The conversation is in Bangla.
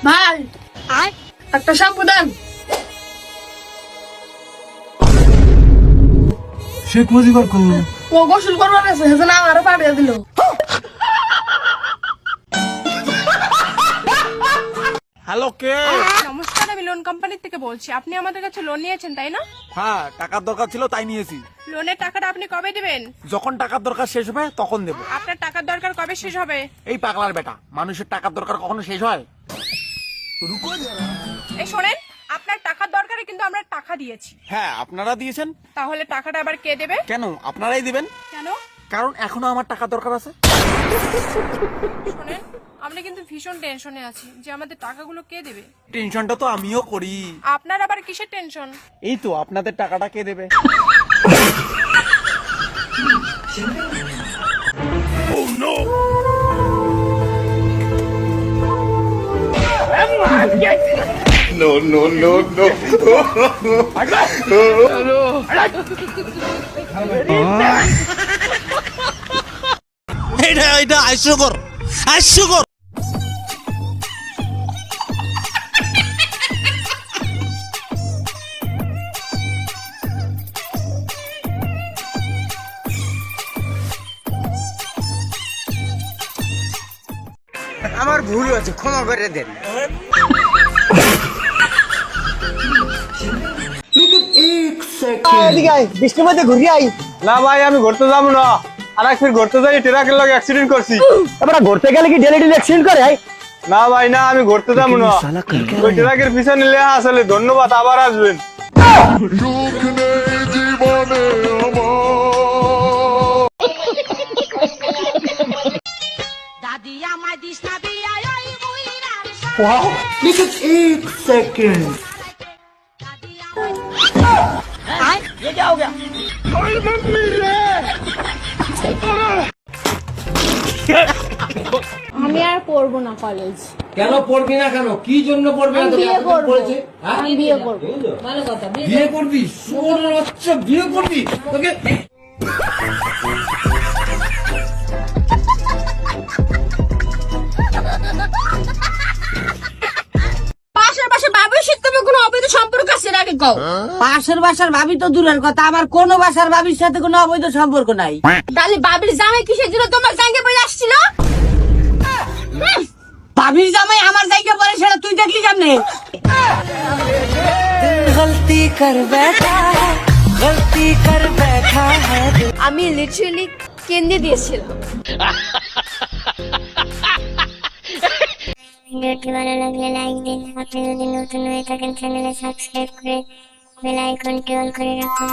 ভাই একটা শ্যাম্পু দেন। শেখ মুজিবুর কোন ও গোসল করবার আছে সেজন্য আমারও পাঠিয়ে দিল। হ্যালো কে? নমস্কার, আমি লোন কোম্পানি থেকে বলছি। আপনি আমাদের কাছে লোন নিয়েছেন তাই না? হ্যাঁ, টাকার দরকার ছিল তাই নিয়েছি। লোনের টাকাটা আপনি কবে দিবেন? যখন টাকার দরকার শেষ হবে তখন দেব। আপনার টাকার দরকার কবে শেষ হবে? এই পাগলার বেটা, মানুষের টাকার দরকার কখনো শেষ হয়? এই শোনেন, আপনার টাকার দরকারে কিন্তু আমরা টাকা দিয়েছি। হ্যাঁ, আপনারা দিয়েছেন। তাহলে টাকাটা আবার কে দেবে? কেন আপনারাই দিবেন? কেন? কারণ এখনো আমার টাকার দরকার আছে। শোনেন, আমরা কিন্তু ভীষণ টেনশনে আছি যে আমাদের টাকাগুলো কে দেবে। টেনশনটা তো আমিও করি। আপনার আবার কিসের টেনশন? এই তো আপনাদের টাকাটা কে দেবে? এটা হাস্যকর হাস্যকর। আমার ভুল হয়েছে, ক্ষমা করে দেন। বৃষ্টির মধ্যে ঘুরি আই। না ভাই, আমি ঘুরতে যাবো না। আর এক ফির ঘুরতে যাই ট্রাকের লগে অ্যাক্সিডেন্ট করছি। আমরা ঘুরতে গেলে কি ডেলি ডেলি অ্যাক্সিডেন্ট করে? না ভাই না, আমি ঘুরতে যাবো না। ওই ট্রাকের পিছনে নিলে আসলে ধন্যবাদ, আবার আসবেন। দাদি আমায় দিস না বিয়া ওই মুইরার ওয়াও, লিখে 1 সেকেন্ড। আমি আর পড়বো না কলেজ। কেন পড়বি না? কেন কি জন্য পড়বি না? বিয়ে করবো, আমি বিয়ে করবো। বিয়ে করবি? শোন, আচ্ছা বিয়ে করবি তোকে। পাশের পাশে বাবুর সাথে তোমার কোনো অবৈধ সম্পর্ক আছে নাকি কও? পাশের বাসার ভাবি তো দূরের কথা, আমার কোন বাসার ভাবির সাথে কোনো অবৈধ সম্পর্ক নাই। তাহলে বাবির জামাই কিসের জন্য তোমার সঙ্গে বলে আসছিল? ভাবির জামাই আমার জায়গা পরে, সেটা তুই দেখলি কেমনে? গলতি কর বেটা, গলতি কর বেটা। আমি লিটারালি কেঁদে দিয়েছিলাম। ভিডিওটি ভালো লাগলে লাইক দিন। আপনি যদি নতুন হয়ে থাকেন চ্যানেলে সাবস্ক্রাইব করে বেল আইকনটি অন করে রাখুন।